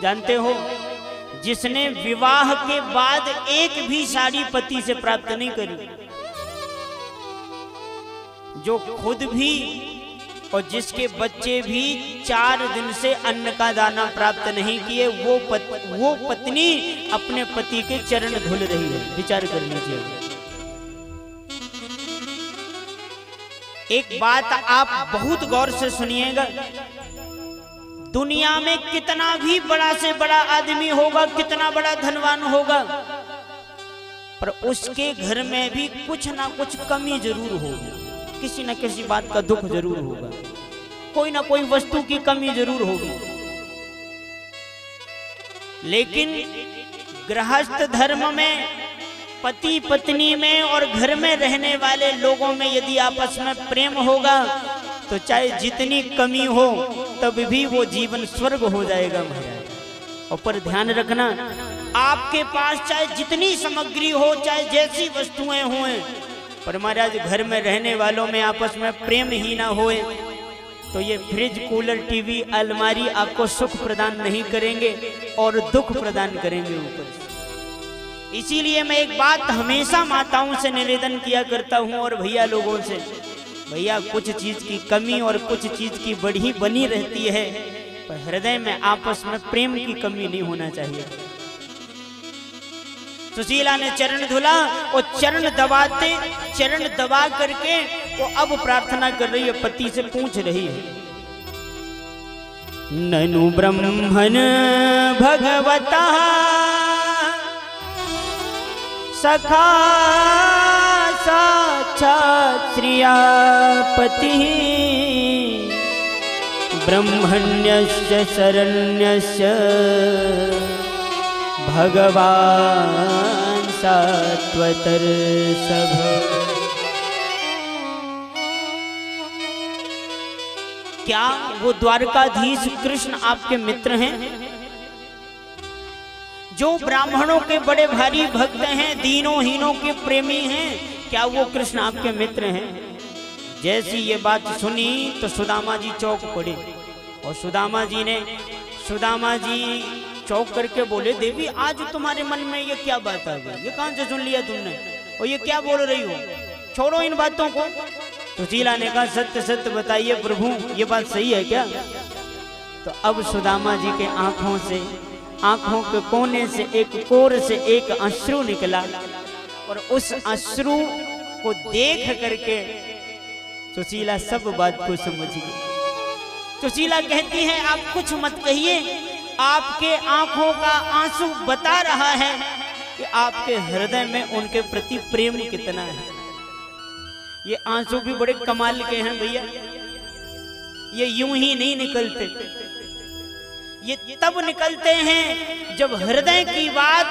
जानते हो, जिसने विवाह के बाद एक भी साड़ी पति से प्राप्त नहीं करी, जो खुद भी और जिसके बच्चे भी 4 दिन से अन्न का दाना प्राप्त नहीं किए, वो पत्नी अपने पति के चरण धुल रही है। विचार कर लीजिए। एक बात आप बहुत गौर से सुनिएगा, दुनिया में कितना भी बड़ा से बड़ा आदमी होगा, कितना बड़ा धनवान होगा, पर उसके घर में भी कुछ ना कुछ कमी जरूर होगी। किसी न किसी बात का दुख जरूर होगा, कोई ना कोई वस्तु की कमी जरूर होगी। लेकिन गृहस्थ धर्म में, पति पत्नी में और घर में रहने वाले लोगों में यदि आपस में प्रेम होगा तो चाहे जितनी कमी हो तब भी वो जीवन स्वर्ग हो जाएगा महाराज। और पर ध्यान रखना, आपके पास चाहे जितनी सामग्री हो, चाहे जैसी वस्तुएं हों, पर महाराज घर में रहने वालों में आपस में प्रेम ही ना होए तो ये फ्रिज, कूलर, टीवी, अलमारी आपको सुख प्रदान नहीं करेंगे और दुख प्रदान करेंगे ऊपर से। इसीलिए मैं एक बात हमेशा माताओं से निवेदन किया करता हूं और भैया लोगों से, भैया कुछ चीज की कमी और कुछ चीज की बढ़ी बनी रहती है, पर हृदय में आपस में प्रेम की कमी नहीं होना चाहिए। सुशीला ने चरण धुला और चरण दबा करके वो अब प्रार्थना कर रही है, पति से पूछ रही है, ननु ब्रह्मन भगवता सखा साक्षात् श्रियापति ब्रह्मण्यस्य शरण्यस्य भगवान सात्वतर सभ। क्या वो द्वारकाधीश कृष्ण आपके मित्र हैं, जो ब्राह्मणों के बड़े भारी भक्त हैं, दीनों हीनों के प्रेमी हैं? क्या वो कृष्ण आपके मित्र हैं? जैसी ये बात सुनी तो सुदामा जी चौंक पड़े और सुदामा जी चौंक करके बोले, देवी आज तुम्हारे मन में ये क्या बात आ गई? ये कहां से सुन लिया तुमने और ये क्या बोल रही हो? छोड़ो इन बातों को। सुशीला ने कहा, सत्य सत्य बताइए प्रभु, ये बात सही है क्या? तो अब सुदामा जी के आंखों के कोने से एक कोर से एक अश्रु निकला और उस अश्रु को देख करके सुशीला सब बात को समझ गई। सुशीला कहती है, आप कुछ मत कहिए, आपके आंखों का आंसू बता रहा है कि आपके हृदय में उनके प्रति प्रेम कितना है। ये आंसू भी बड़े कमाल के हैं भैया, ये यूं ही नहीं निकलते, ये तब निकलते हैं जब हृदय की बात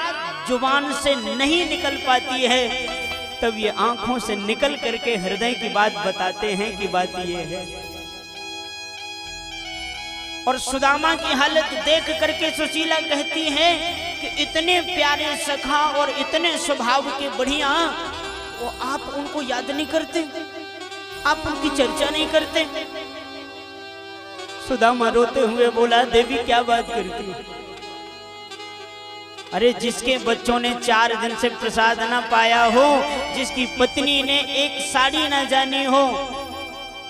जुबान से नहीं निकल पाती है, तब ये आंखों से निकल करके हृदय की बात बताते हैं कि बात ये है। और सुदामा की हालत देख करके सुशीला कहती है कि इतने प्यारे सखा और इतने स्वभाव के बढ़िया, वो आप उनको याद नहीं करते, आप उनकी चर्चा नहीं करते। सुदामा रोते हुए बोला, देवी क्या बात करती है? अरे जिसके बच्चों ने 4 दिन से प्रसाद ना पाया हो, जिसकी पत्नी ने एक साड़ी ना जानी हो,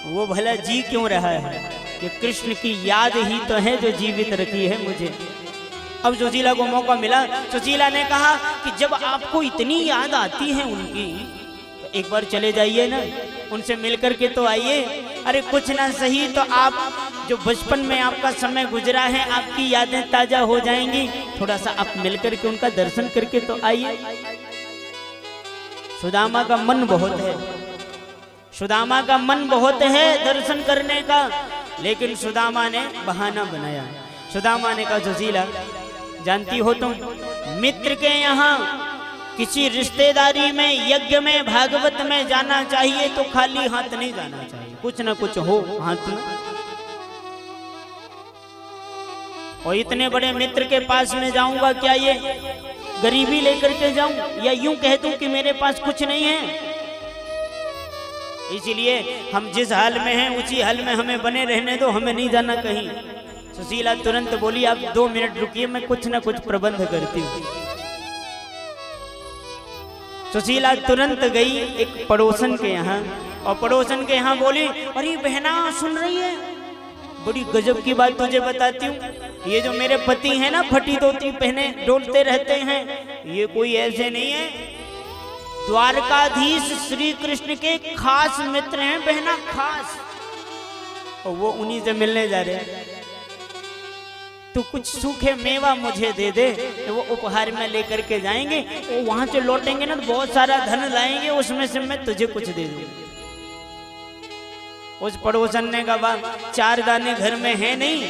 वो भला जी क्यों रहा है? कि कृष्ण की याद ही तो है जो जीवित रखी है मुझे। अब सुशीला को मौका मिला, सुशीला ने कहा कि जब आपको इतनी याद आती है उनकी, तो एक बार चले जाइए ना, उनसे मिलकर के तो आइए। अरे कुछ ना सही तो आप जो बचपन में आपका समय गुजरा है, आपकी यादें ताजा हो जाएंगी, थोड़ा सा आप मिलकर के उनका दर्शन करके तो आइए। सुदामा का मन बहुत है दर्शन करने का, लेकिन सुदामा ने बहाना बनाया। सुदामा ने कहा, सुशीला जानती हो तुम, मित्र के यहाँ किसी रिश्तेदारी में, यज्ञ में, भागवत में जाना चाहिए तो खाली हाथ नहीं जाना चाहिए, कुछ ना कुछ हो हाथ में। और इतने बड़े मित्र के पास में जाऊंगा, क्या ये गरीबी लेकर के जाऊं या यूं कह दूं कि मेरे पास कुछ नहीं है? इसलिए हम जिस हाल में हैं उसी हाल में हमें बने रहने दो, हमें नहीं जाना कहीं। सुशीला तुरंत बोली, आप 2 मिनट रुकिए, मैं कुछ ना कुछ प्रबंध करती हूँ। सुशीला तुरंत गई एक पड़ोसन के यहाँ, और पड़ोसन के यहाँ बोली, अरे बहना सुन रही है, बड़ी गजब की बात तुझे बताती हूँ। ये जो मेरे पति हैं ना, फटी धोती पहने डोलते रहते हैं, ये कोई ऐसे नहीं है, द्वारकाधीश श्री कृष्ण के खास मित्र हैं बहना, खास, और वो उन्हीं से मिलने जा रहे हैं। तू कुछ सूखे मेवा मुझे दे दे, तो वो उपहार में लेकर के जाएंगे, वो वहां से लौटेंगे ना तो बहुत सारा धन लाएंगे, उसमें से मैं तुझे कुछ दे दूंगा। उस पड़ोसन ने कहा, 4 दाने घर में है नहीं,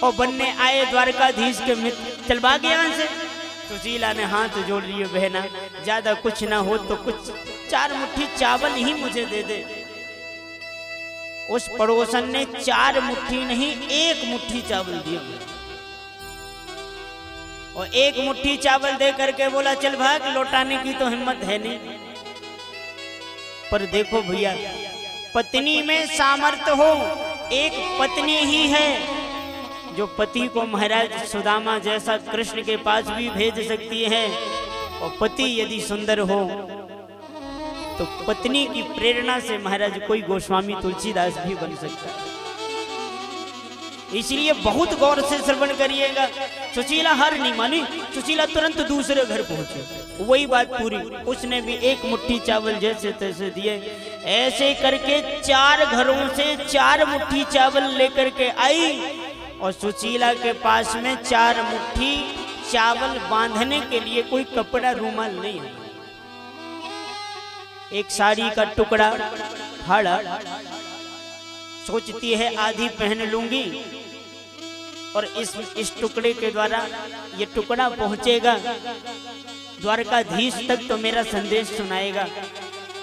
और बनने आए द्वारकाधीश के मित्र, चल भाग यहाँ से। सुशीला ने हाथ जोड़ लिए, बहना ज्यादा कुछ ना हो तो कुछ 4 मुट्ठी चावल ही मुझे दे दे। उस पड़ोसन ने 4 मुट्ठी नहीं 1 मुट्ठी चावल दिया, और 1 मुट्ठी चावल दे करके बोला, चल भाग, लौटाने की तो हिम्मत है नहीं। पर देखो भैया, पत्नी में सामर्थ्य हो, एक पत्नी ही है जो पति को महाराज सुदामा जैसा कृष्ण के पास भी भेज सकती है, और पति यदि सुंदर हो तो पत्नी की प्रेरणा से महाराज कोई गोस्वामी तुलसीदास भी बन सकता है। इसलिए बहुत गौर से श्रवण करिएगा। सुशीला हार नहीं मानी, सुशीला तुरंत दूसरे घर पहुंचे, वही बात पूरी, उसने भी 1 मुट्ठी चावल जैसे तैसे दिए। ऐसे करके 4 घरों से 4 मुट्ठी चावल लेकर के आई, और सुशीला के पास में 4 मुट्ठी चावल बांधने के लिए कोई कपड़ा रूमाल नहीं है। एक साड़ी का टुकड़ा फाड़ा, सोचती है आधी पहन लूंगी, और इस टुकड़े के द्वारा ये टुकड़ा पहुंचेगा द्वारकाधीश तक तो मेरा संदेश सुनाएगा।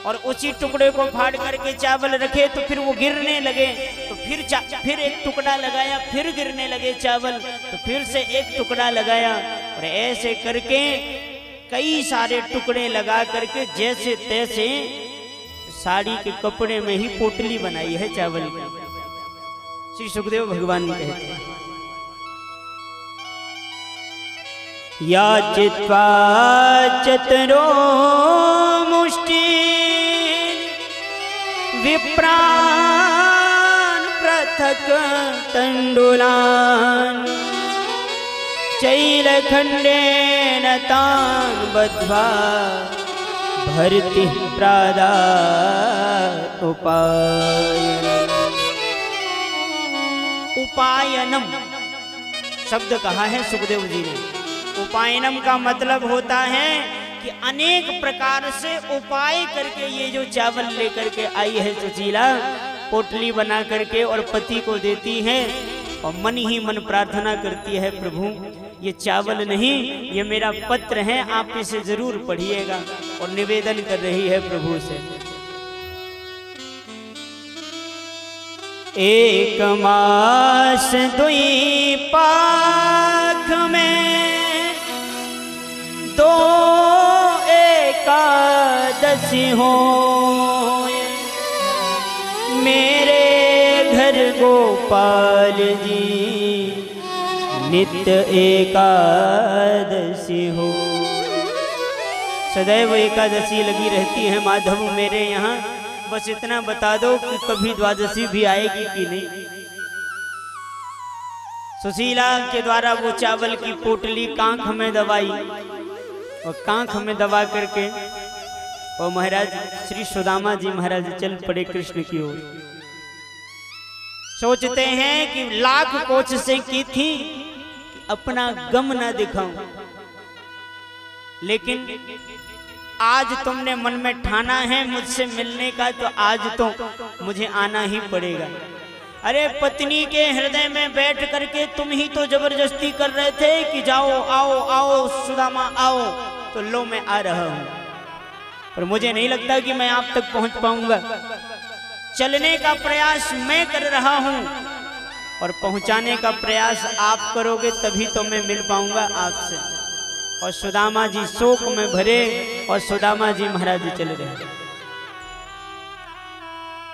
और उसी टुकड़े को फाड़ करके चावल रखे तो फिर वो गिरने लगे, तो फिर एक टुकड़ा लगाया, फिर गिरने लगे चावल, तो फिर से एक टुकड़ा लगाया, और ऐसे करके कई सारे टुकड़े लगा करके जैसे तैसे साड़ी के कपड़े में ही पोटली बनाई है चावल की। श्री सुखदेव भगवान कहते हैं, या चित्वा चतुरो मुष्टि विप्रान पृथक तंडुलान चैलखंडेन तान बद्ध्वा भरति प्रादा उपायनम शब्द कहा है सुखदेव जी ने। उपायनम का मतलब होता है कि अनेक प्रकार से उपाय करके ये जो चावल लेकर के आई है सुशीला, पोटली बना करके और पति को देती है, और मन ही मन प्रार्थना करती है, प्रभु ये चावल नहीं, ये मेरा पत्र है, आप इसे जरूर पढ़िएगा, और निवेदन कर रही है प्रभु से। एक मास दुई पाख में 2 एकादशी हो, मेरे घर गोपाल जी नित्य एकादशी हो। सदैव एकादशी लगी रहती है माधव मेरे यहाँ, बस इतना बता दो कि कभी द्वादशी भी आएगी कि नहीं। सुशीला के द्वारा वो चावल की पोटली कांख में दबाई, और कांख में दबा करके और महाराज श्री सुदामा जी महाराज चल पड़े कृष्ण की ओर। सोचते हैं कि लाख कोच से की थी अपना गम ना दिखाऊं, लेकिन आज तुमने मन में ठाना है मुझसे मिलने का, तो आज तो मुझे आना ही पड़ेगा। अरे पत्नी के हृदय में बैठ करके तुम ही तो जबरदस्ती कर रहे थे कि जाओ आओ आओ सुदामा आओ, तो लो मैं आ रहा हूं, पर मुझे नहीं लगता कि मैं आप तक पहुंच पाऊंगा। चलने का प्रयास मैं कर रहा हूं, और पहुंचाने का प्रयास आप करोगे तभी तो मैं मिल पाऊंगा आपसे। और सुदामा जी शोक में भरे, और सुदामा जी महाराज चले रहे।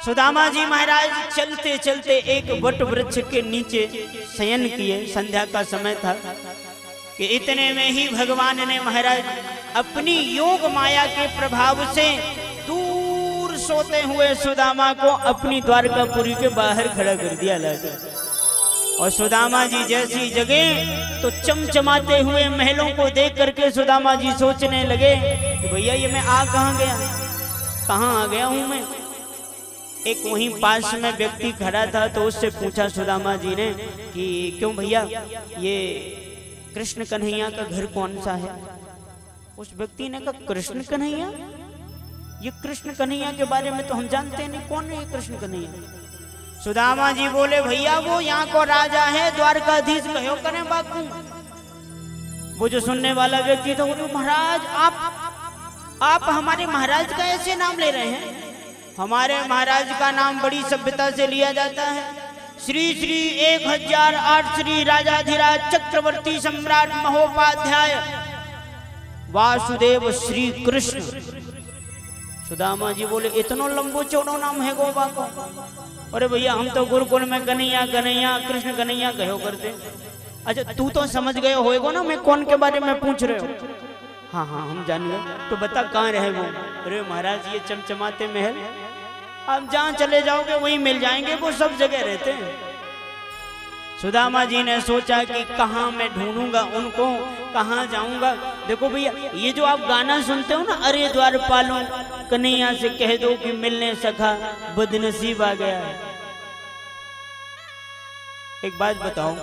सुदामा जी महाराज चलते चलते एक वट वृक्ष के नीचे शयन किए। संध्या का समय था कि इतने में ही भगवान ने महाराज अपनी योग माया के प्रभाव से दूर सोते हुए सुदामा को अपनी द्वारकापुरी के बाहर खड़ा कर दिया लाके। और सुदामा जी जैसी जगह तो चमचमाते हुए महलों को देख करके सुदामा जी सोचने लगे कि भैया ये मैं आ कहाँ गया, कहाँ आ गया हूं मैं। एक वहीं पास में व्यक्ति खड़ा था तो उससे पूछा सुदामा जी ने कि क्यों भैया ये कृष्ण कन्हैया का घर कौन सा है। उस व्यक्ति ने कहा कृष्ण कन्हैया, ये कृष्ण कन्हैया के बारे में तो हम जानते नहीं, कौन है ये कृष्ण कन्हैया। सुदामा जी बोले भैया वो यहाँ को राजा है, द्वारकाधीश कहो करें बापू। वो जो सुनने वाला व्यक्ति था बोले महाराज आप हमारे महाराज का ऐसे नाम ले रहे हैं। हमारे महाराज का नाम बड़ी सभ्यता से लिया जाता है। श्री श्री 1008 श्री राजाधिराज चक्रवर्ती सम्राट महोपाध्याय वासुदेव श्री कृष्ण। सुदामा जी बोले इतना लंबो चौड़ो नाम है गोबा को। अरे भैया हम तो गुरुकुल में कन्हैया कन्हैया कृष्ण कन्हैया कहो करते। अच्छा तू तो समझ गए होएगो ना मैं कौन के बारे में पूछ रहे हो। हाँ हाँ हम जान गए, तो बता कहाँ रहे वो। अरे महाराज ये चमचमाते महल, आप जहाँ चले जाओगे वहीं मिल जाएंगे, वो सब जगह रहते हैं। सुदामा जी ने सोचा कि कहाँ मैं ढूंढूंगा उनको, कहाँ जाऊंगा। देखो भैया ये जो आप गाना सुनते हो ना, अरे द्वारपालों कन्हैया से कह दो कि मिलने सखा बदनसीब आ गया है। एक बात बताओ,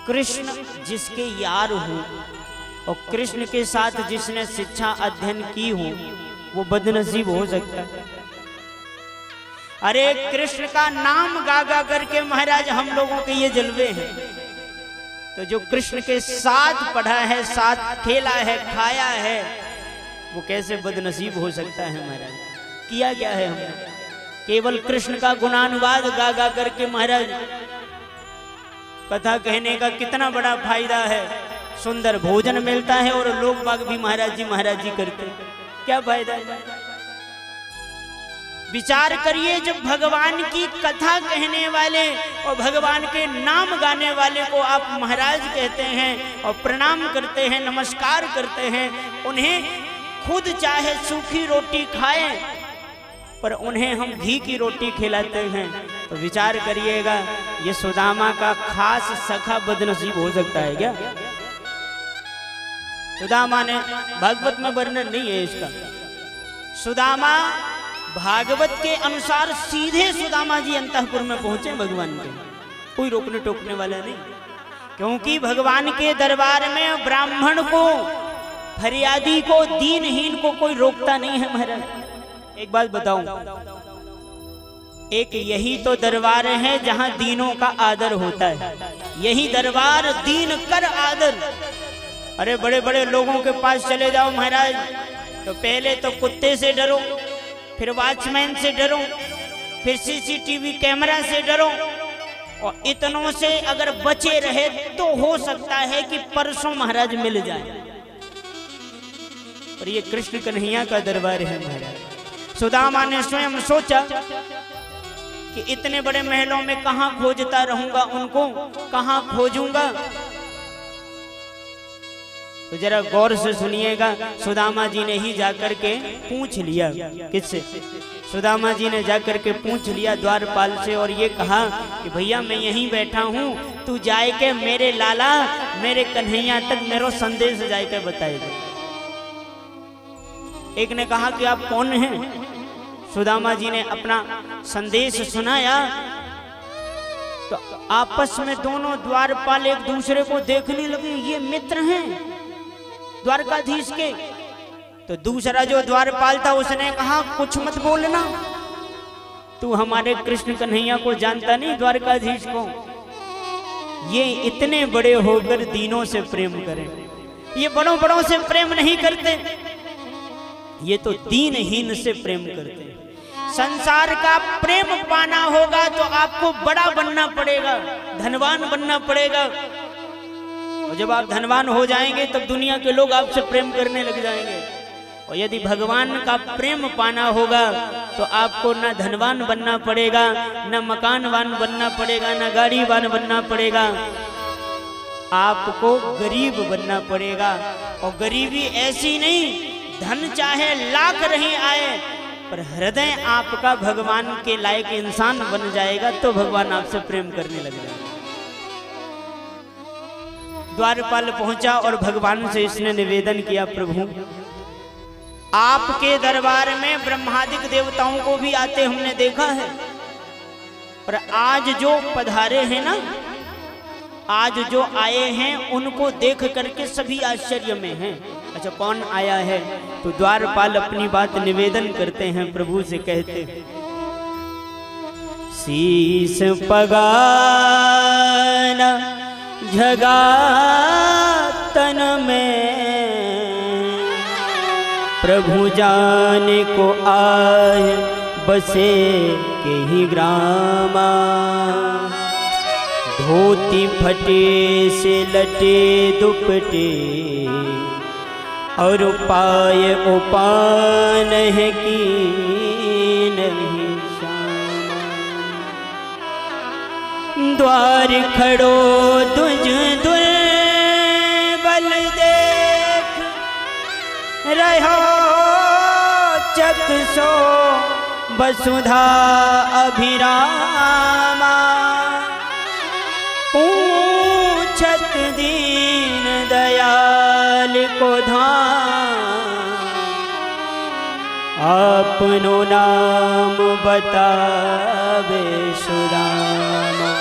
कृष्ण जिसके यार हो और कृष्ण के साथ जिसने शिक्षा अध्ययन की हो वो बदनसीब हो सकता है। अरे कृष्ण का नाम गा गा करके महाराज हम लोगों के ये जलवे हैं, तो जो कृष्ण के साथ पढ़ा है, साथ खेला है, खाया है, वो कैसे बदनसीब हो सकता है महाराज। किया क्या है हमने, केवल कृष्ण का गुणानुवाद गा गा करके महाराज। कथा कहने का कितना बड़ा फायदा है, सुंदर भोजन मिलता है और लोग बाग भी महाराज जी करते हैं। क्या फायदा है। विचार करिए, जब भगवान की कथा कहने वाले और भगवान के नाम गाने वाले को आप महाराज कहते हैं और प्रणाम करते हैं, नमस्कार करते हैं, उन्हें खुद चाहे सूखी रोटी खाएं पर उन्हें हम घी की रोटी खिलाते हैं, तो विचार करिएगा ये सुदामा का खास सखा बदनसीब हो सकता है क्या। सुदामा ने, भागवत में वर्णन नहीं है इसका, सुदामा भागवत के अनुसार सीधे सुदामा जी अंतःपुर में पहुंचे भगवान के, कोई रोकने टोकने वाला नहीं। क्योंकि भगवान के दरबार में ब्राह्मण को, फरियादी को, दीनहीन को कोई रोकता नहीं है महाराज। एक बात बताऊं, एक यही तो दरबार है जहां दीनों का आदर होता है। यही दरबार दीन कर आदर। अरे बड़े बड़े लोगों के पास चले जाओ महाराज, तो पहले तो कुत्ते से डरो, फिर वॉचमैन से डरो, फिर सीसीटीवी कैमरा से डरो, और इतनों से अगर बचे रहे तो हो सकता है कि परसों महाराज मिल जाए। और ये कृष्ण कन्हैया का दरबार है महाराज। सुदामा ने स्वयं सोचा कि इतने बड़े महलों में कहां खोजता रहूंगा उनको, कहां खोजूंगा। तो जरा गौर से सुनिएगा, सुदामा जी ने ही जाकर के पूछ लिया। किससे? सुदामा जी ने जाकर के पूछ लिया द्वारपाल से, और ये कहा कि भैया मैं यहीं बैठा हूँ, तू जाए के मेरे लाला, मेरे कन्हैया तक मेरो संदेश जाए के बताएगा। एक ने कहा कि आप कौन हैं? सुदामा जी ने अपना संदेश सुनाया, तो आपस में दोनों द्वारपाल एक दूसरे को देखने लगे, ये मित्र हैं द्वारकाधीश के। तो दूसरा जो द्वारपाल था उसने कहा कुछ मत बोलना, तू हमारे कृष्ण कन्हैया को जानता नहीं, द्वारकाधीश को। ये इतने बड़े होकर दीनों से प्रेम करें, ये बड़ों बड़ों से प्रेम नहीं करते, ये तो दीनहीन से प्रेम करते हैं। संसार का प्रेम पाना होगा तो आपको बड़ा बनना पड़ेगा, धनवान बनना पड़ेगा, और जब आप धनवान हो जाएंगे तब दुनिया के लोग आपसे प्रेम करने लग जाएंगे। और यदि भगवान का प्रेम पाना होगा तो आपको ना धनवान बनना पड़ेगा, ना मकानवान बनना पड़ेगा, ना गाड़ीवान बनना पड़ेगा, आपको गरीब बनना पड़ेगा। और गरीबी ऐसी नहीं, धन चाहे लाख नहीं आए पर हृदय आपका भगवान के लायक इंसान बन जाएगा तो भगवान आपसे प्रेम करने लग जाएगा। द्वारपाल पहुंचा और भगवान से इसने निवेदन किया, प्रभु आपके दरबार में ब्रह्मादिक देवताओं को भी आते हमने देखा है, पर आज जो पधारे हैं ना, आज जो आए हैं उनको देख करके सभी आश्चर्य में हैं। अच्छा, कौन आया है? तो द्वारपाल अपनी बात निवेदन करते हैं, प्रभु से कहते हैं, शीस पगाना झगा तन में प्रभु जाने को आए बसे के ही ग्रामा, धोती फटे से लटे दुपटे और पाए उपान है की नहीं श्यामा, द्वार खड़ो तुझ दुर्बल देख रहो चक सो वसुधा अभिरामा, पूछत दीन दयाल को धाम, अपनो नाम बतावे सुदामा,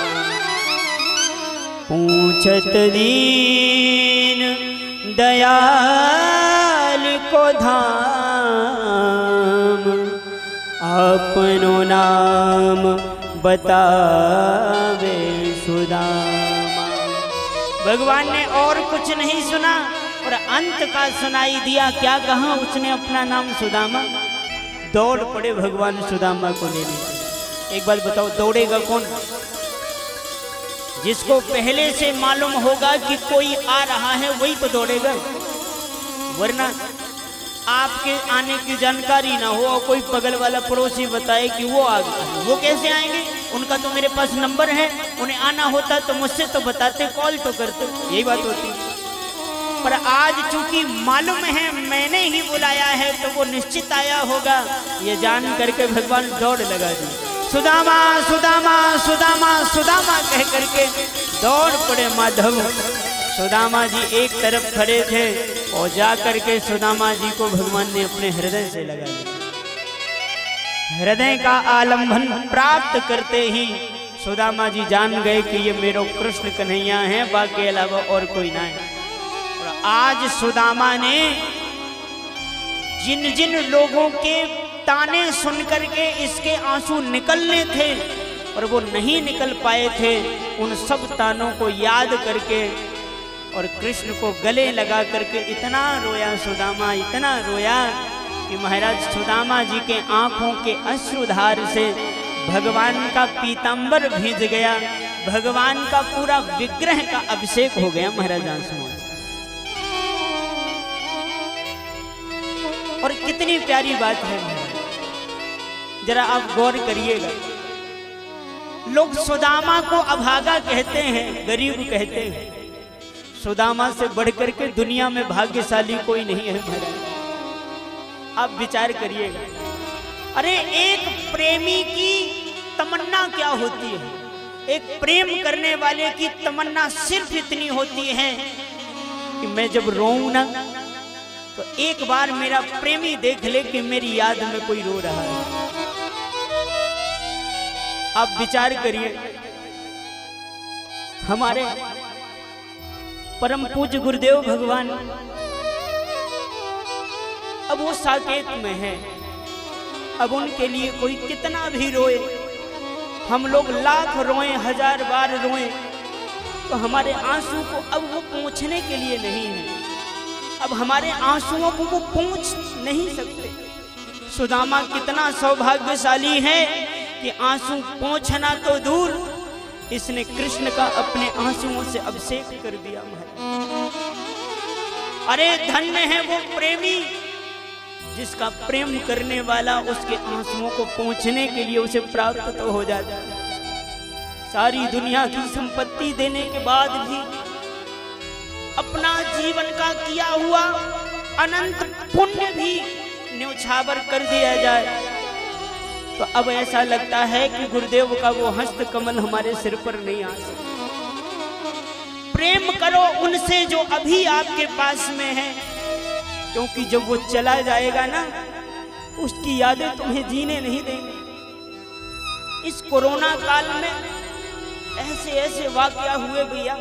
पूछत दीन दयाल को धाम, अपनो नाम बतावे सुदामा। भगवान ने और कुछ नहीं सुना और अंत का सुनाई दिया। क्या कहा उसने? अपना नाम सुदामा। दौड़ पड़े भगवान सुदामा को लेने। एक बार बताओ, दौड़ेगा कौन? जिसको पहले से मालूम होगा कि कोई आ रहा है वही तो दौड़ेगा, वरना आपके आने की जानकारी ना हो और कोई बगल वाला पड़ोसी बताए कि वो आ गया, वो कैसे आएंगे? उनका तो मेरे पास नंबर है, उन्हें आना होता तो मुझसे तो बताते, कॉल तो करते, यही बात होती। पर आज चूंकि मालूम है मैंने ही बुलाया है तो वो निश्चित आया होगा, ये जान करके भगवान दौड़ लगा दी। सुदामा सुदामा सुदामा सुदामा कह करके दौड़ पड़े माधव। सुदामा जी एक तरफ खड़े थे और जा करके सुदामा जी को भगवान ने अपने हृदय से लगा लिया। हृदय का आलंबन प्राप्त करते ही सुदामा जी जान गए कि ये मेरो कृष्ण कन्हैया हैं, बाकी अलावा और कोई ना है। और आज सुदामा ने जिन जिन लोगों के ताने सुन करके इसके आंसू निकलने थे और वो नहीं निकल पाए थे, उन सब तानों को याद करके और कृष्ण को गले लगा करके इतना रोया सुदामा, इतना रोया कि महाराज सुदामा जी के आंखों के अश्रुधार से भगवान का पीतांबर भीज गया, भगवान का पूरा विग्रह का अभिषेक हो गया महाराज आंसुओं से। और कितनी प्यारी बात है, जरा आप गौर करिएगा। लोग सुदामा को अभागा कहते हैं, गरीब कहते हैं। सुदामा से बढ़कर के दुनिया में भाग्यशाली कोई नहीं है महाराज। आप विचार करिएगा, अरे एक प्रेमी की तमन्ना क्या होती है? एक प्रेम करने वाले की तमन्ना सिर्फ इतनी होती है कि मैं जब रोऊं ना तो एक बार मेरा प्रेमी देख ले कि मेरी याद में कोई रो रहा है। आप विचार करिए, हमारे परम पूज्य गुरुदेव भगवान अब वो साकेत में है, अब उनके लिए कोई कितना भी रोए, हम लोग लाख रोएं, हजार बार रोएं, तो हमारे आंसू को अब वो पोंछने के लिए नहीं है। अब हमारे आंसुओं को वो पोंछ नहीं सकते। सुदामा कितना सौभाग्यशाली है कि आंसू पोंछना तो दूर, इसने कृष्ण का अपने आंसुओं से अभिषेक कर दिया महाराज। अरे धन्य है वो प्रेमी जिसका प्रेम करने वाला उसके आंसुओं को पहुंचने के लिए उसे प्राप्त तो हो जाता है। सारी दुनिया की संपत्ति देने के बाद भी अपना जीवन का किया हुआ अनंत पुण्य भी न्यौछावर कर दिया जाए तो अब ऐसा लगता है कि गुरुदेव का वो हस्त कमल हमारे सिर पर नहीं आ सकता। प्रेम करो उनसे जो अभी आपके पास में है, क्योंकि जब वो चला जाएगा ना, उसकी यादें तुम्हें जीने नहीं देंगी। इस कोरोना काल में ऐसे ऐसे वाकया हुए भैया,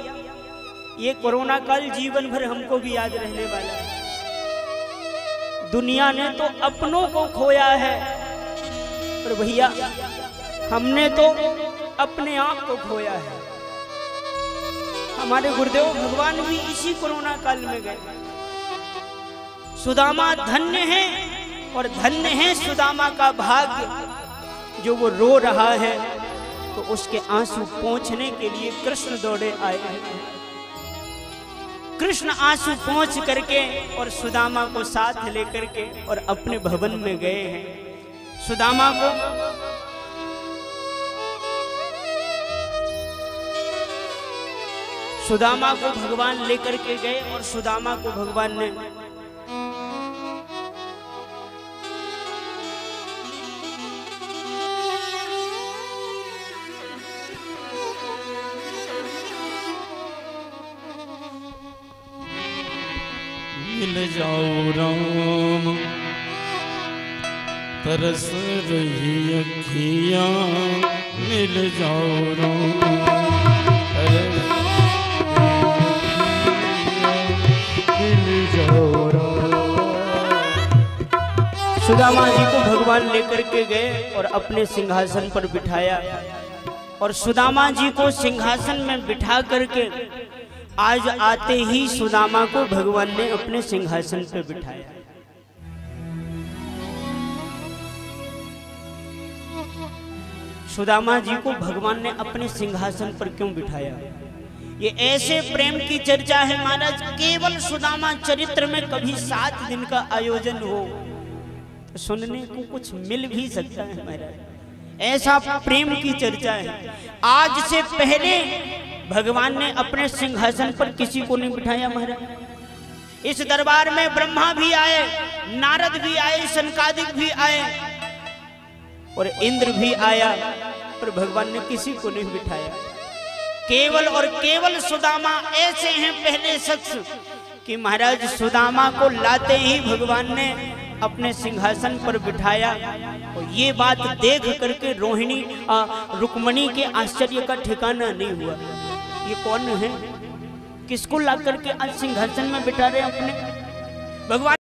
ये कोरोना काल जीवन भर हमको भी याद रहने वाला है। दुनिया ने तो अपनों को खोया है, पर भैया हमने तो अपने आप को खोया है। हमारे गुरुदेव भगवान भी इसी कोरोना काल में गए। सुदामा धन्य है और धन्य है सुदामा का भाग्य जो वो रो रहा है तो उसके आंसू पोंछने के लिए कृष्ण दौड़े आए हैं। कृष्ण आंसू पोंछ करके और सुदामा को साथ लेकर के और अपने भवन में गए हैं। सुदामा को भगवान लेकर के गए और सुदामा को भगवान ने मिल जाओ राम तरस रही अखियां, मिल जाओ राम मिल जाओ राम। सुदामा जी को भगवान लेकर के गए और अपने सिंहासन पर बिठाया और सुदामा जी को सिंहासन में बिठा करके आज आते ही सुदामा को भगवान ने अपने सिंहासन पर बिठाया। सुदामा जी को भगवान ने अपने सिंहासन पर क्यों बिठाया? ये ऐसे प्रेम की चर्चा है महाराज, केवल सुदामा चरित्र में कभी 7 दिन का आयोजन हो तो सुनने को कुछ मिल भी सकता है महाराज। ऐसा प्रेम की चर्चा है। आज से पहले भगवान ने अपने सिंहासन पर किसी को नहीं बिठाया महाराज। इस दरबार में ब्रह्मा भी आए, नारद भी आए, सनकादिक भी आए और इंद्र भी आया, पर भगवान ने किसी को नहीं बिठाया। केवल और केवल सुदामा ऐसे हैं पहले शख्स कि महाराज सुदामा को लाते ही भगवान ने अपने सिंहासन पर बिठाया। और ये बात देख करके रोहिणी रुक्मणी के आश्चर्य का ठिकाना नहीं हुआ। ये कौन है, किसको ला करके आज सिंहासन में बिठा रहे हैं अपने भगवान?